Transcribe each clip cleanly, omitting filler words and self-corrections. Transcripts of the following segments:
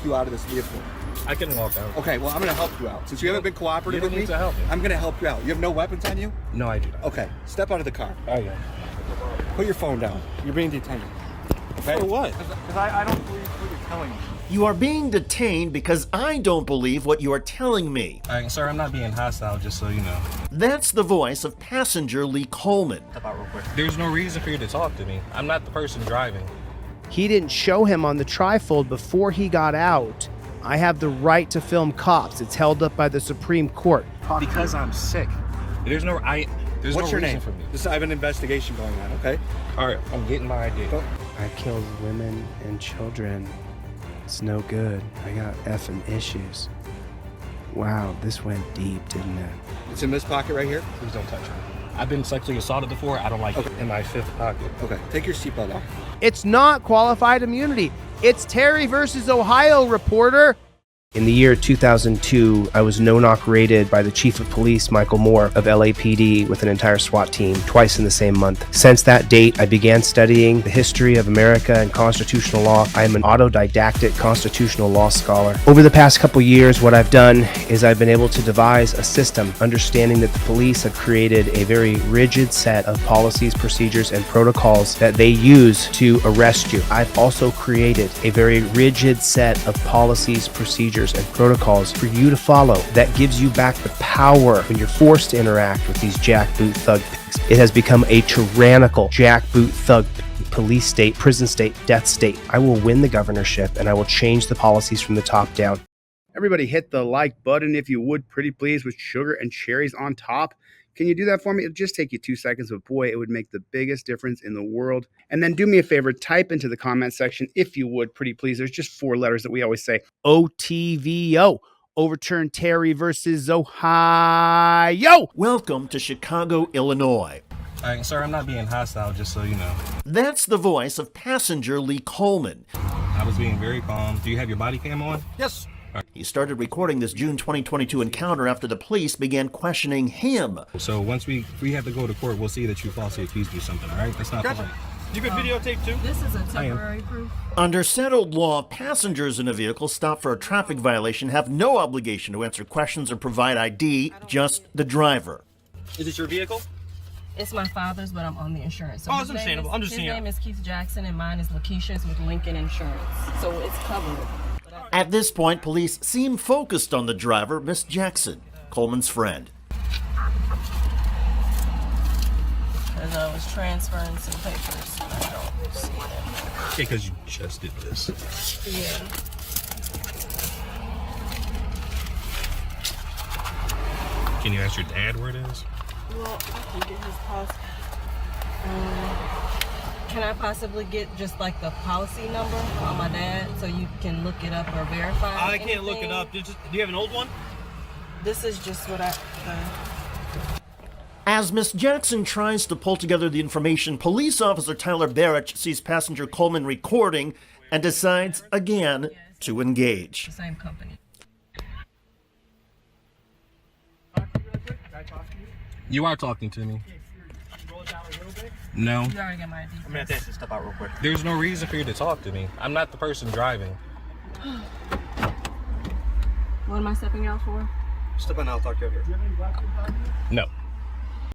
you out of this vehicle. I can walk out. Okay, well, I'm going to help you out. Since you haven't been cooperative with me, to help me. I'm going to help you out. You have no weapons on you? No, I do not. Okay, step out of the car. Oh, yeah. Put your phone down. You're being detained. Okay? For what? Because I don't believe what you're telling me. You are being detained because I don't believe what you are telling me. All right, sir, I'm not being hostile, just so you know. That's the voice of passenger Lee Coleman. Step out real quick. There's no reason for you to talk to me. I'm not the person driving. He didn't show him on the trifold before he got out. I have the right to film cops. It's held up by the Supreme Court. Because I'm sick. There's no What's your reason name? for me. I have an investigation going on, okay? All right, I'm getting my ID. I killed women and children. It's no good. I got effing issues. Wow, this went deep, didn't it? It's in this pocket right here? Please don't touch me. I've been sexually assaulted before. I don't like it. In my fifth pocket. Okay, take your seatbelt off. It's not qualified immunity. It's Terry versus Ohio, reporter. In the year 2002, I was no-knock raided by the Chief of Police, Michael Moore, of LAPD with an entire SWAT team, twice in the same month. Since that date, I began studying the history of America and constitutional law. I am an autodidactic constitutional law scholar. Over the past couple years, what I've done is I've been able to devise a system, understanding that the police have created a very rigid set of policies, procedures, and protocols that they use to arrest you. I've also created a very rigid set of policies, procedures, and protocols for you to follow that gives you back the power when you're forced to interact with these jackboot thug pigs. It has become a tyrannical jackboot thug police state, prison state, death state. I will win the governorship and I will change the policies from the top down. Everybody hit the like button if you would, pretty please, with sugar and cherries on top. Can you do that for me? It'll just take you 2 seconds, but boy, it would make the biggest difference in the world. And then do me a favor, type into the comment section, if you would, pretty please. There's just 4 letters that we always say. OTVO. Overturn Terry versus Ohio. Welcome to Chicago, Illinois. All right, sir, I'm not being hostile, just so you know. That's the voice of passenger Lee Coleman. I was being very calm. Do you have your body cam on? Yes. He started recording this June 2022 encounter after the police began questioning him. So once we have to go to court, we'll see that you falsely accused me of something, all right? That's not Gotcha. fine. You could videotape too? This is a temporary proof. Under settled law, passengers in a vehicle stopped for a traffic violation have no obligation to answer questions or provide ID, just the driver. Is it your vehicle? It's my father's, but I'm on the insurance. So Oh, it's understandable. I'm just seeing his name is Keith Jackson, and mine is Lakeisha's with Lincoln Insurance. So it's covered. At this point, police seem focused on the driver, Miss Jackson, Coleman's friend. As I was transferring some papers, and I don't see them. Okay, because you just did this. Yeah. Can you ask your dad where it is? Well, I can get his policy. Can I possibly get just like the policy number on my dad so you can look it up or verify? I can't look it up. Do you have an old one? This is just what I. As Miss Jackson tries to pull together the information, police officer Tyler Barrett sees passenger Coleman recording and decides again to engage. The same company. You are talking to me. No. You already got my ID. I'm gonna have to ask you to step out real quick. There's no reason for you to talk to me. I'm not the person driving. What am I stepping out for? Step on, I'll talk to you here. No.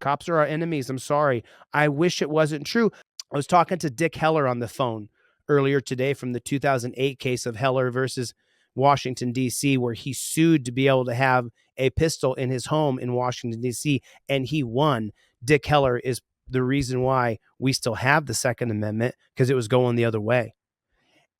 Cops are our enemies. I'm sorry. I wish it wasn't true. I was talking to Dick Heller on the phone earlier today from the 2008 case of Heller versus Washington, D.C., where he sued to be able to have a pistol in his home in Washington, D.C., and he won. Dick Heller is the reason why we still have the Second Amendment, because it was going the other way.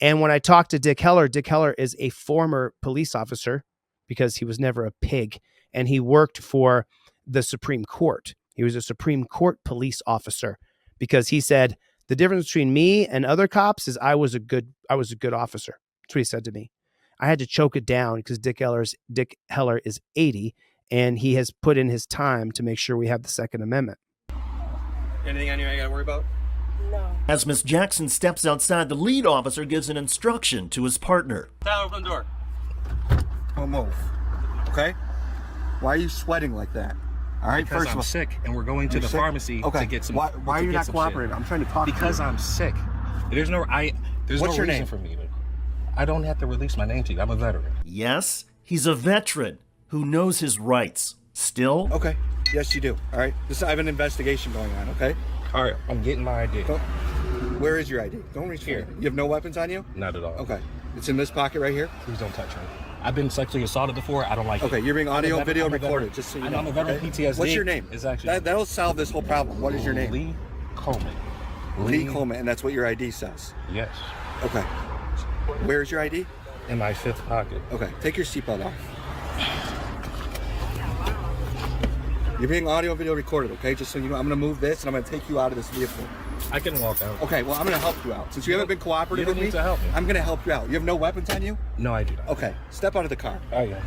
And when I talked to Dick Heller is a former police officer because he was never a pig, and he worked for the Supreme Court. He was a Supreme Court police officer because he said the difference between me and other cops is I was a good officer. That's what he said to me. I had to choke it down because Dick Heller is 80, and he has put in his time to make sure we have the Second Amendment. Anything on you I gotta worry about? No. As Miss Jackson steps outside, the lead officer gives an instruction to his partner. Tyler, open the door. Don't move. Okay? Why are you sweating like that? All right, Because I'm sick, and we're going to the pharmacy to get some. Why are you not some cooperating? shit. I'm trying to talk Because to you. I'm sick. There's no What's no your reason name? for me to. I don't have to release my name to you. I'm a veteran. Yes, he's a veteran who knows his rights. Still, Okay. Yes, you do. All right. I have an investigation going on. Okay. All right, I'm getting my ID. Where is your ID? Don't reach for Here. it. You have no weapons on you? Not at all. Okay. It's in this pocket right here? Please don't touch me. I've been sexually assaulted before. I don't like Okay, it. you're being audio and video I'm a veteran. recorded, just so you I know. know I'm a veteran okay? PTSD. What's your name? It's actually That'll solve this whole problem. What is your name? Lee Coleman. Lee Coleman, and that's what your ID says. Yes. Okay. Where's your ID? In my fifth pocket. Okay, take your seatbelt off. You're being audio and video recorded, okay? Just so you know, I'm gonna move this and I'm gonna take you out of this vehicle. I can walk out. Okay, well, I'm gonna help you out. Since you haven't been cooperative You don't with me, need to help me. I'm gonna help you out. You have no weapons on you? No, I do not. Okay, step out of the car. Oh, yeah.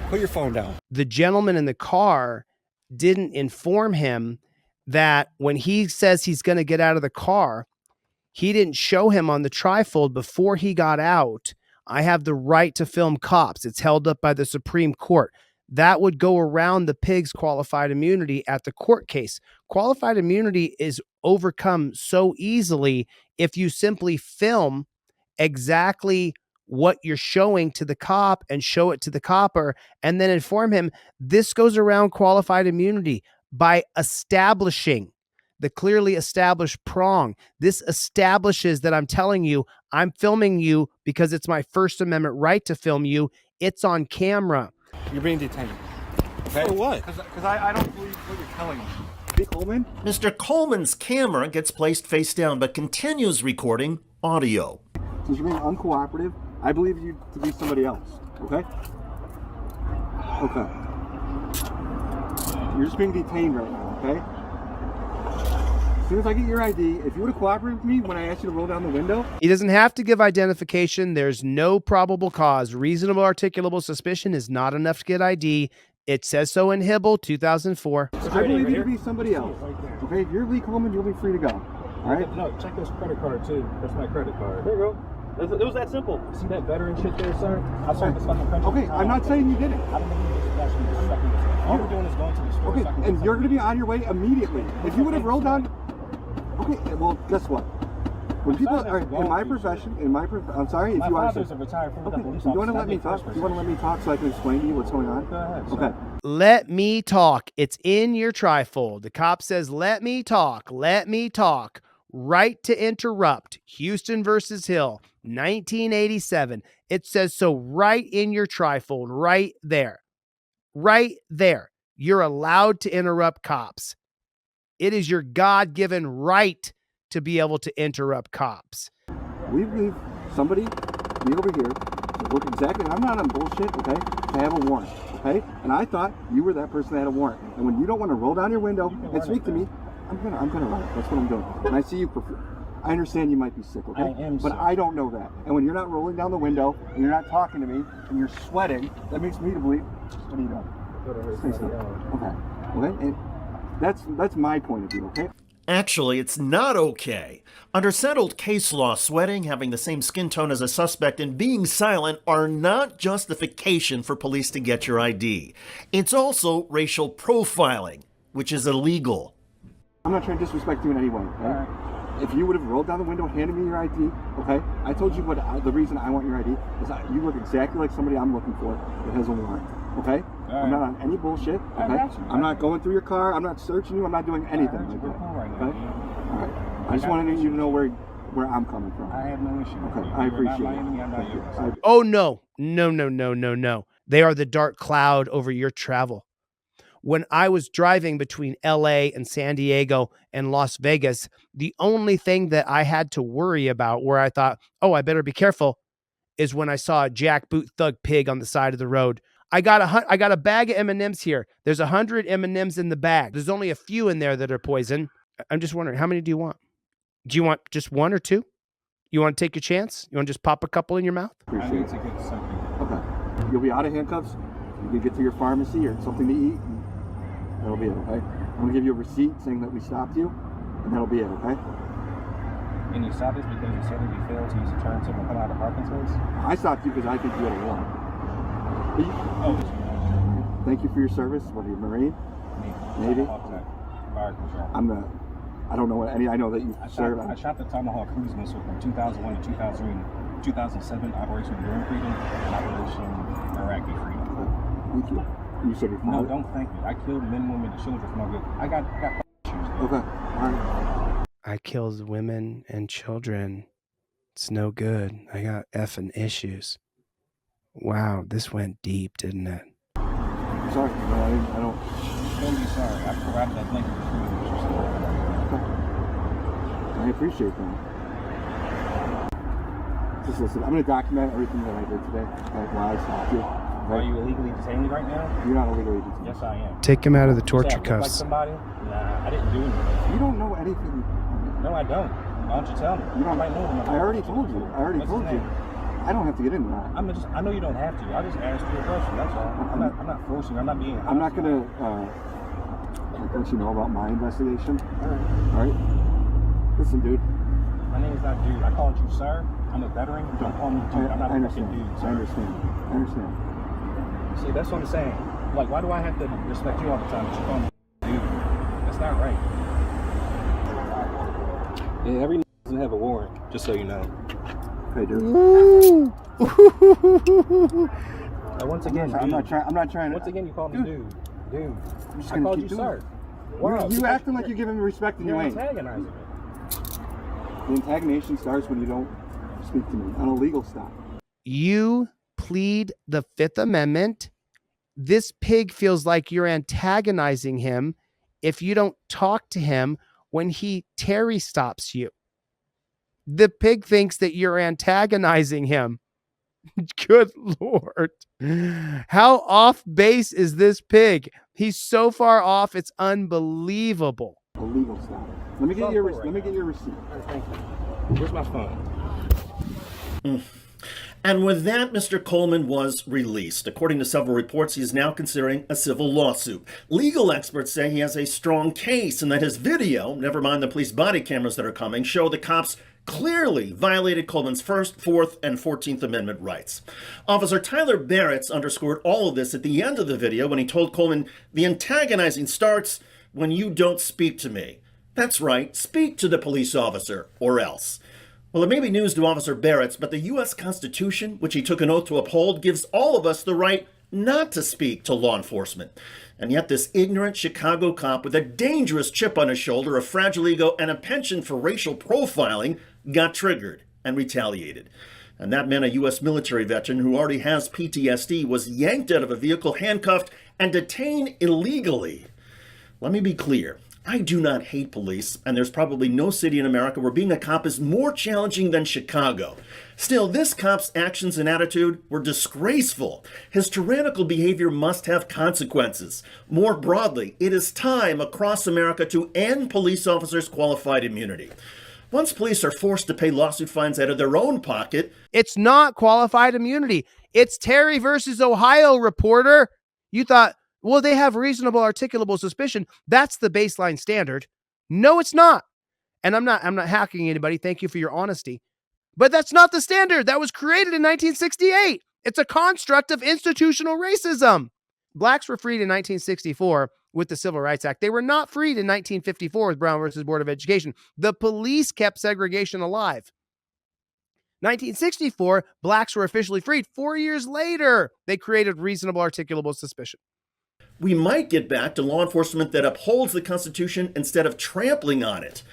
Put your phone down. The gentleman in the car didn't inform him that when he says he's going to get out of the car, he didn't show him on the trifold before he got out, I have the right to film cops. It's held up by the Supreme Court. That would go around the pig's qualified immunity at the court case. Qualified immunity is overcome so easily if you simply film exactly what you're showing to the cop and show it to the copper and then inform him. This goes around qualified immunity by establishing the clearly established prong. This establishes that I'm telling you, I'm filming you because it's my First Amendment right to film you. It's on camera. You're being detained. Okay? For what? Because I don't believe what you're telling me. Lee Coleman? Mr. Coleman's camera gets placed face down but continues recording audio. Since you're being uncooperative, I believe you to be somebody else. Okay? Okay. You're just being detained right now, okay? As soon as I get your ID, if you would have cooperated with me when I asked you to roll down the window. He doesn't have to give identification. There's no probable cause. Reasonable articulable suspicion is not enough to get ID. It says so in Hibble, 2004. I believe you to be somebody else. Okay, if you're Lee Coleman, you'll be free to go. All right? No, check this credit card, too. That's my credit card. There you go. It was that simple. See that veteran shit there, sir? I saw this fucking country. Okay, I'm not saying you didn't. I don't think you just sucking this. All we're doing is going to the store. Okay, sucking and this you're up. going to be on your way immediately. If you would have rolled down. Okay, well, guess what? When people are in my profession, I'm sorry if My you are. father's a retired Okay, police you want to officer. let me talk? You want to let me talk so I can explain to you what's going on? Go ahead, sir. Okay. Let me talk. It's in your trifold. The cop says, let me talk. Let me talk. Right to interrupt. Houston versus Hill, 1987. It says so right in your trifold, right there. Right there. You're allowed to interrupt cops. It is your God-given right to be able to interrupt cops. We believe somebody, me over here, to look exactly, I'm not on bullshit, okay, to have a warrant, okay? And I thought you were that person that had a warrant. And when you don't want to roll down your window and speak to me, I'm gonna run it. That's what I'm doing. And I see you, I understand you might be sick, okay? I am but sick. I don't know that. And when you're not rolling down the window, and you're not talking to me, and you're sweating, that makes me to believe, what are you doing? Stay still. Okay, okay? And that's my point of view, okay? Actually, it's not okay. Under settled case law, sweating, having the same skin tone as a suspect, and being silent are not justification for police to get your ID. It's also racial profiling, which is illegal. I'm not trying to disrespect you in any way, okay? If you would have rolled down the window and handed me your ID, okay? I told you the reason I want your ID is you look exactly like somebody I'm looking for that has a warrant, okay? I'm not on any bullshit, okay? I'm not going through your car. I'm not searching you. I'm not doing anything like that, okay? All right. I just wanted you to know where I'm coming from. I have no issue. Okay, I appreciate it. Oh, no. No. They are the dark cloud over your travel. When I was driving between LA and San Diego and Las Vegas, the only thing that I had to worry about where I thought, oh, I better be careful, is when I saw a jackboot thug pig on the side of the road. I got a bag of M&Ms here. There's 100 M&Ms in the bag. There's only a few in there that are poison. I'm just wondering, how many do you want? Do you want just one or two? You want to take your chance? You want to just pop a couple in your mouth? Appreciate it. Okay. You'll be out of handcuffs. You can get to your pharmacy or something to eat. That'll be it, okay? I'm going to give you a receipt saying that we stopped you, and that'll be it, okay? And you stopped us because you said that we failed to use a turn signal coming out of parking space? I stopped you because I think you had a warrant. Thank you for your service. What are you, Marine? Navy? Fire control. I don't know what any. I know that you served. I shot the Tomahawk cruise missile from 2001 to 2003 2007 Operation Enduring Freedom and Operation Iraqi Freedom. Thank you. You said you're No, don't thank me. I killed men, women, and children for no good. I got issues. Okay. All right. I killed women and children. It's no good. I got effing issues. Wow, this went deep, didn't it? Sorry, I don't. Don't be sorry. I provided that blanket for you. I appreciate that. Just listen, I'm going to document everything that I did today, like why I stopped you. Are you illegally detained right now? You're not illegally detained. Yes, I am. Take him out of the torture Like cuffs. somebody? Nah, I didn't do anything. You don't know anything. No, I don't. Why don't you tell me? You don't. I might know them. I already told you. What's his name? I don't have to get into that. I know you don't have to. I just asked you a question. That's all. I'm not forcing. I'm not being. I'm not going to let you know about my investigation. All right? Listen, dude. My name is not dude. I called you sir. I'm a veteran. Don't call me dude. I'm not a fucking dude, sir. I understand. See, that's what I'm saying. Like, why do I have to respect you all the time? But you call me dude. That's not right. Yeah, every doesn't have a warrant. Just so you know. Hey, dude. Once again, I'm not trying to. Once again, you call me dude. Dude. I'm just I gonna called keep you doing sir. it. Wow. You acting like you're giving me respect and you You're ain't. antagonizing me. The antagonization starts when you don't speak to me on a legal stop. You plead the Fifth Amendment. This pig feels like you're antagonizing him if you don't talk to him when he Terry stops you. The pig thinks that you're antagonizing him. Good Lord. How off base is this pig? He's so far off, it's unbelievable. A legal stop. Let me get your receipt. Thank you. Where's my phone? And with that, Mr. Coleman was released. According to several reports, he is now considering a civil lawsuit. Legal experts say he has a strong case and that his video, never mind the police body cameras that are coming, show the cops clearly violated Coleman's First, Fourth, and 14th Amendment rights. Officer Tyler Barretts underscored all of this at the end of the video when he told Coleman, "The antagonizing starts when you don't speak to me." That's right, speak to the police officer, or else. Well, it may be news to Officer Barretts, but the U.S. Constitution, which he took an oath to uphold, gives all of us the right not to speak to law enforcement. And yet this ignorant Chicago cop with a dangerous chip on his shoulder, a fragile ego, and a penchant for racial profiling got triggered and retaliated. And that meant a U.S. military veteran who already has PTSD was yanked out of a vehicle, handcuffed, and detained illegally. Let me be clear. I do not hate police, and there's probably no city in America where being a cop is more challenging than Chicago. Still, this cop's actions and attitude were disgraceful. His tyrannical behavior must have consequences. More broadly, it is time across America to end police officers' qualified immunity. Once police are forced to pay lawsuit fines out of their own pocket, It's not qualified immunity. It's Terry versus Ohio, reporter. You thought, well, they have reasonable articulable suspicion. That's the baseline standard. No, it's not. And I'm not hacking anybody. Thank you for your honesty. But that's not the standard. That was created in 1968. It's a construct of institutional racism. Blacks were freed in 1964 with the Civil Rights Act. They were not freed in 1954 with Brown versus Board of Education. The police kept segregation alive. 1964, blacks were officially freed. 4 years later, they created reasonable articulable suspicion. we might get back to law enforcement that upholds the Constitution instead of trampling on it.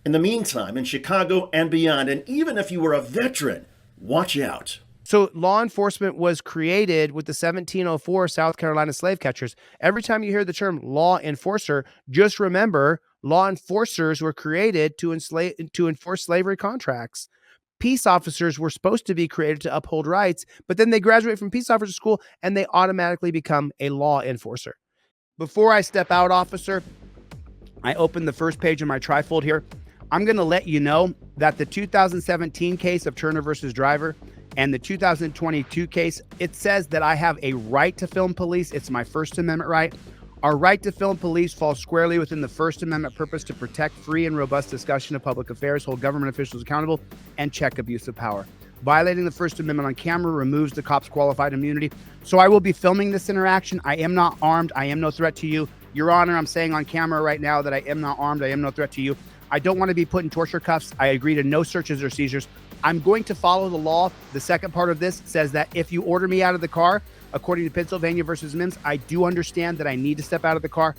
In the meantime, in Chicago and beyond, and even if you were a veteran, watch out. So law enforcement was created with the 1704 South Carolina slave catchers. Every time you hear the term law enforcer, just remember law enforcers were created to enforce slavery contracts. Peace officers were supposed to be created to uphold rights, but then they graduate from peace officer school and they automatically become a law enforcer. Before I step out, officer, I open the first page of my trifold here. I'm going to let you know that the 2017 case of Turner versus Driver and the 2022 case, it says that I have a right to film police. It's my First Amendment right. Our right to film police falls squarely within the First Amendment purpose to protect free and robust discussion of public affairs, hold government officials accountable, and check abuse of power. Violating the First Amendment on camera removes the cop's qualified immunity. So I will be filming this interaction. I am not armed. I am no threat to you. Your Honor, I'm saying on camera right now that I am not armed. I am no threat to you. I don't want to be put in torture cuffs. I agree to no searches or seizures. I'm going to follow the law. The second part of this says that if you order me out of the car, according to Pennsylvania versus Mims, I do understand that I need to step out of the car.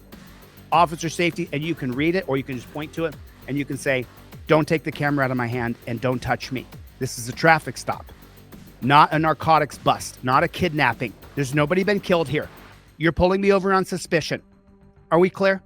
Officer safety, and you can read it or you can just point to it and you can say, don't take the camera out of my hand and don't touch me. This is a traffic stop, not a narcotics bust, not a kidnapping. There's nobody been killed here. You're pulling me over on suspicion. Are we clear?